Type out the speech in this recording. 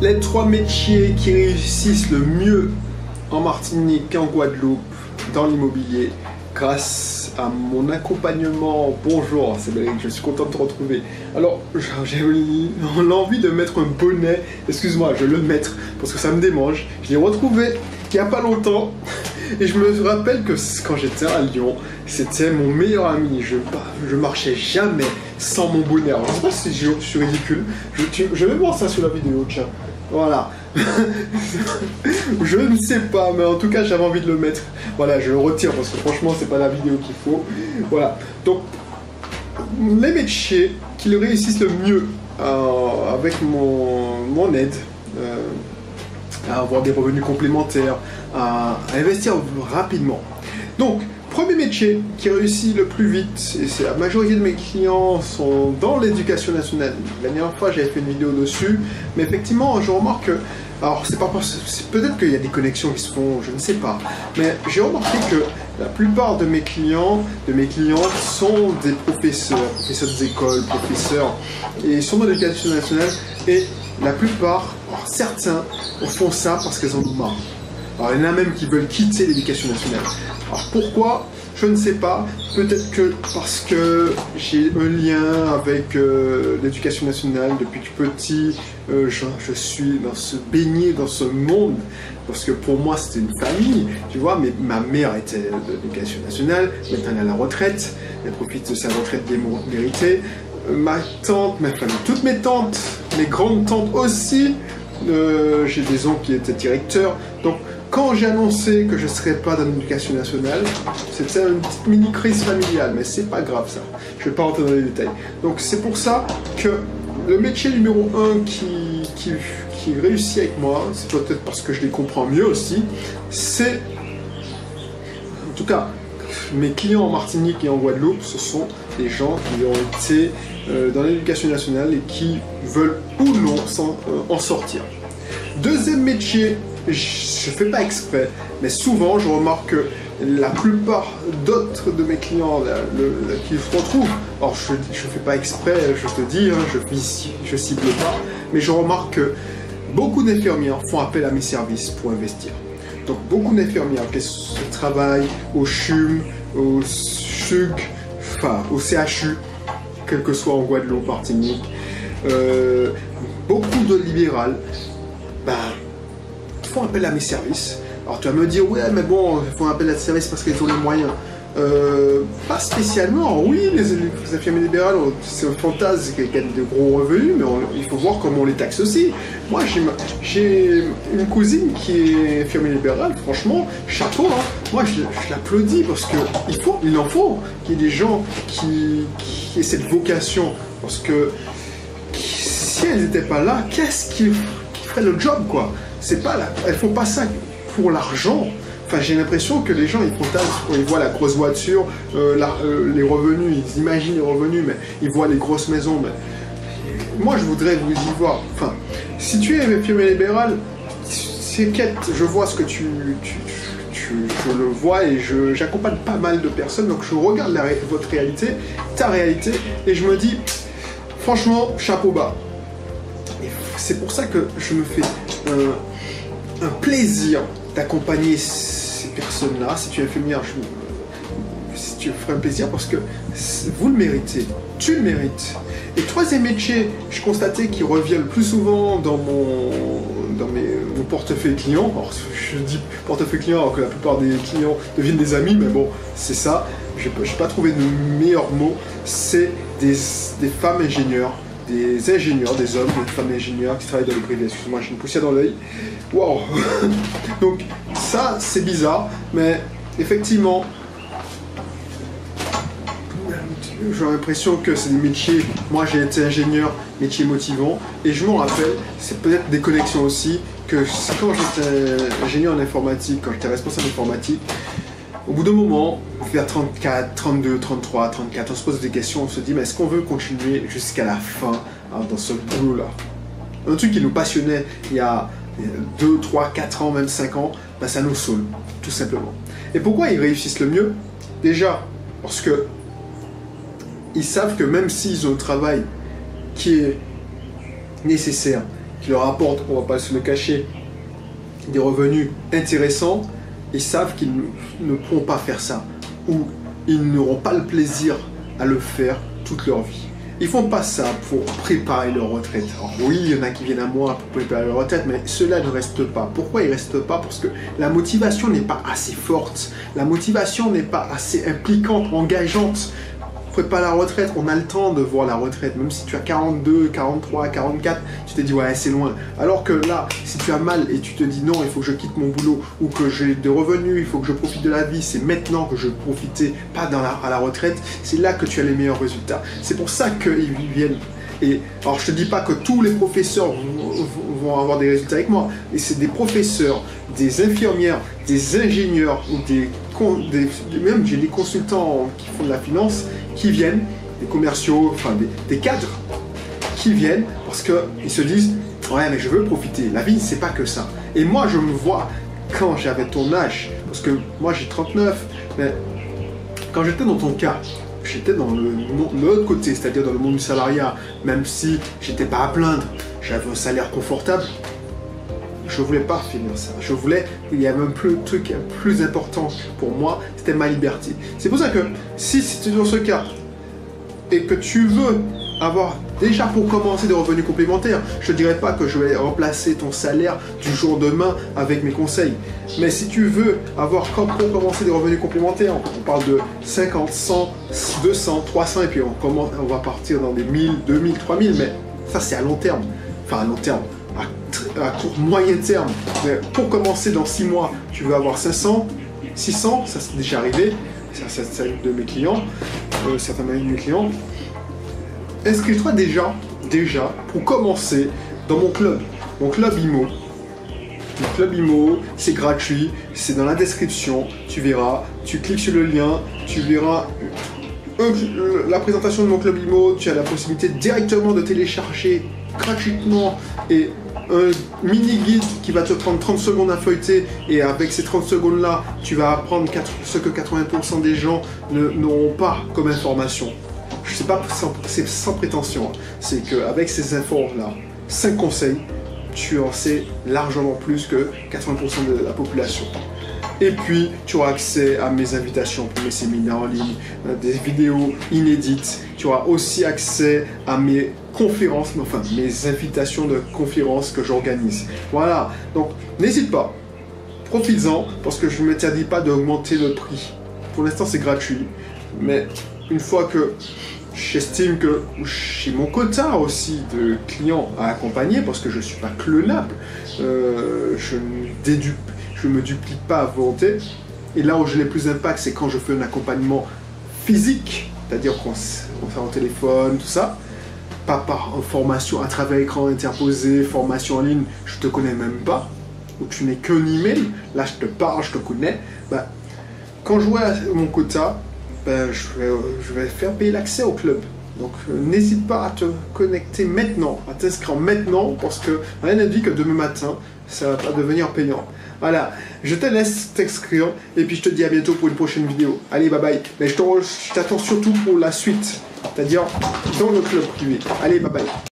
Les trois métiers qui réussissent le mieux en Martinique et en Guadeloupe dans l'immobilier grâce à mon accompagnement. Bonjour Cédric, je suis content de te retrouver. Alors j'ai l'envie de mettre un bonnet, excuse-moi, je vais le mettre parce que ça me démange. Je l'ai retrouvé il n'y a pas longtemps et je me rappelle que quand j'étais à Lyon, c'était mon meilleur ami. Je marchais jamais sans mon bonnet. Alors, je sais pas si je suis ridicule. Je vais voir ça sur la vidéo, tiens. Voilà. Je ne sais pas, mais en tout cas, j'avais envie de le mettre. Voilà, je le retire parce que franchement, c'est pas la vidéo qu'il faut. Voilà. Donc, les métiers qui le réussissent le mieux avec mon aide, à avoir des revenus complémentaires, à investir rapidement. Donc, premier métier qui réussit le plus vite, et c'est la majorité de mes clients sont dans l'éducation nationale. La dernière fois, j'avais fait une vidéo dessus, mais effectivement, je remarque que, alors c'est peut-être qu'il y a des connexions qui se font, je ne sais pas, mais j'ai remarqué que la plupart de mes clients sont des professeurs d'école, professeurs, et ils sont dans l'éducation nationale, et la plupart, alors certains, font ça parce qu'ils en ont marre. Alors, il y en a même qui veulent quitter l'éducation nationale. Alors pourquoi? Je ne sais pas. Peut-être que parce que j'ai un lien avec l'éducation nationale depuis que petit. Je suis baigné dans ce monde. Parce que pour moi, c'était une famille. Tu vois, mais ma mère était de l'éducation nationale. Maintenant, elle est à la retraite. Elle profite de sa retraite méritée. Ma tante, toutes mes tantes, mes grandes tantes aussi. J'ai des oncles qui étaient directeurs. Donc, quand j'ai annoncé que je ne serais pas dans l'éducation nationale, c'était une petite mini-crise familiale, mais c'est pas grave ça. Je ne vais pas rentrer dans les détails. Donc c'est pour ça que le métier numéro 1 qui réussit avec moi, c'est peut-être parce que je les comprends mieux aussi, c'est, en tout cas, mes clients en Martinique et en Guadeloupe, ce sont des gens qui ont été dans l'éducation nationale et qui veulent ou non en sortir. Deuxième métier, je ne fais pas exprès, mais souvent je remarque que la plupart d'autres de mes clients qui se retrouvent, alors je ne fais pas exprès, je te dis, hein, je cible pas, mais je remarque que beaucoup d'infirmières font appel à mes services pour investir. Donc beaucoup d'infirmières qui travaillent au CHUM, au CHUG, enfin au CHU, quel que soit en Guadeloupe, Martinique, beaucoup de libérales, font appel à mes services. Alors tu vas me dire, ouais, mais bon, ils font appel à mes services parce qu'ils ont les moyens. Pas spécialement, oui, les infirmiers libérales, c'est un fantasme qui gagne de gros revenus, mais il faut voir comment on les taxe aussi. Moi, j'ai une cousine qui est infirmière libérale, franchement, chapeau, hein. Moi, je l'applaudis parce qu'il en faut qu'il y ait des gens qui aient cette vocation, parce que si elles n'étaient pas là, qu'est-ce qui ferait le job, quoi? C'est pas là, elles font pas ça pour l'argent. Enfin, j'ai l'impression que les gens, ils fantasment, ils voient la grosse voiture, les revenus, ils imaginent les revenus, mais ils voient les grosses maisons. Mais moi, je voudrais vous y voir. Enfin, si tu es infirmier libéral, c'est quête, je vois ce que je le vois et j'accompagne pas mal de personnes, donc je regarde votre réalité, ta réalité, et je me dis, franchement, chapeau bas. Et c'est pour ça que je me fais un plaisir d'accompagner ces personnes-là. Si tu es infirmière, si tu ferais un plaisir parce que vous le méritez, tu le mérites. Et troisième métier, je constatais qui revient le plus souvent dans mon portefeuille client. Alors, je dis portefeuille client alors que la plupart des clients deviennent des amis, mais bon, c'est ça. Je n'ai pas trouvé de meilleur mot. C'est des femmes ingénieurs. Des ingénieurs, des hommes, des femmes ingénieurs qui travaillent dans le privé. Excuse-moi, j'ai une poussière dans l'œil. Waouh. Donc ça, c'est bizarre, mais effectivement, j'ai l'impression que c'est des métiers. Moi, j'ai été ingénieur, métier motivant, et je m'en rappelle. C'est peut-être des connexions aussi que quand j'étais ingénieur en informatique, quand j'étais responsable informatique. Au bout d'un moment, vers 34, 32, 33, 34, on se pose des questions, on se dit, mais est-ce qu'on veut continuer jusqu'à la fin dans ce boulot-là? Un truc qui nous passionnait il y a 2, 3, 4 ans, même 5 ans, ça nous saoule, tout simplement. Et pourquoi ils réussissent le mieux? Déjà, parce que ils savent que même s'ils ont un travail qui est nécessaire, qui leur apportent, on va pas se le cacher, des revenus intéressants, ils savent qu'ils ne pourront pas faire ça, ou ils n'auront pas le plaisir à le faire toute leur vie. Ils font pas ça pour préparer leur retraite. Alors oui, il y en a qui viennent à moi pour préparer leur retraite, mais ceux-là ne restent pas. Pourquoi ils restent pas? Parce que la motivation n'est pas assez forte. La motivation n'est pas assez impliquante, engageante. Préparer la retraite, on a le temps de voir la retraite. Même si tu as 42, 43, 44, tu te dis ouais, c'est loin. Alors que là, si tu as mal et tu te dis non, il faut que je quitte mon boulot ou que j'ai des revenus, il faut que je profite de la vie, c'est maintenant que je veux profiter, pas à la retraite, c'est là que tu as les meilleurs résultats. C'est pour ça qu'ils viennent. Et alors je te dis pas que tous les professeurs vont avoir des résultats avec moi, et c'est des professeurs, des infirmières, des ingénieurs ou même j'ai des consultants qui font de la finance qui viennent, des commerciaux, enfin des cadres qui viennent parce qu'ils se disent ouais mais je veux profiter, la vie c'est pas que ça. Et moi je me vois quand j'avais ton âge, parce que moi j'ai 39, mais quand j'étais dans ton cas, j'étais dans l'autre côté, c'est-à-dire dans le monde du salariat, même si j'étais pas à plaindre, j'avais un salaire confortable, je voulais pas finir ça. Je voulais, il y avait un truc plus important pour moi, c'était ma liberté. C'est pour ça que si c'est dans ce cas et que tu veux avoir déjà pour commencer des revenus complémentaires, je ne dirais pas que je vais remplacer ton salaire du jour au lendemain avec mes conseils. Mais si tu veux avoir pour commencer des revenus complémentaires, on parle de 50, 100, 200, 300 et puis on va partir dans des 1000, 2000, 3000, mais ça c'est à long terme. Enfin à long terme, à court moyen terme. Mais pour commencer dans 6 mois, tu veux avoir 500, 600, ça c'est déjà arrivé. Ça arrive de mes clients, certains de mes clients. Inscris-toi déjà, pour commencer, dans mon club IMO. Mon club IMO, c'est gratuit, c'est dans la description, tu verras, tu cliques sur le lien, tu verras la présentation de mon club IMO, tu as la possibilité directement de télécharger gratuitement et un mini guide qui va te prendre 30 secondes à feuilleter, et avec ces 30 secondes là tu vas apprendre ce que 80% des gens n'auront pas comme information. Je sais pas, c'est sans prétention, c'est qu'avec ces infos là, 5 conseils, tu en sais largement plus que 80% de la population. Et puis, tu auras accès à mes invitations pour mes séminaires en ligne, des vidéos inédites. Tu auras aussi accès à mes conférences, enfin mes invitations de conférences que j'organise. Voilà, donc n'hésite pas, profites-en, parce que je ne m'interdis pas d'augmenter le prix. Pour l'instant, c'est gratuit, mais une fois que j'estime que j'ai mon quota aussi de clients à accompagner, parce que je ne suis pas clonable, je ne me duplique pas à volonté. Et là où j'ai le plus d'impact, c'est quand je fais un accompagnement physique, c'est-à-dire qu'on fait en téléphone, tout ça, pas par formation à travers écran interposé, formation en ligne, je te connais même pas, ou tu n'es qu'un email, là je te parle, je te connais, bah, quand je vois mon quota, ben, je vais faire payer l'accès au club. Donc n'hésite pas à te connecter maintenant, à t'inscrire maintenant, parce que rien ne dit que demain matin, ça va pas devenir payant. Voilà, je te laisse t'inscrire, et puis je te dis à bientôt pour une prochaine vidéo. Allez, bye bye. Mais je t'attends surtout pour la suite, c'est-à-dire dans le club privé. Allez, bye bye.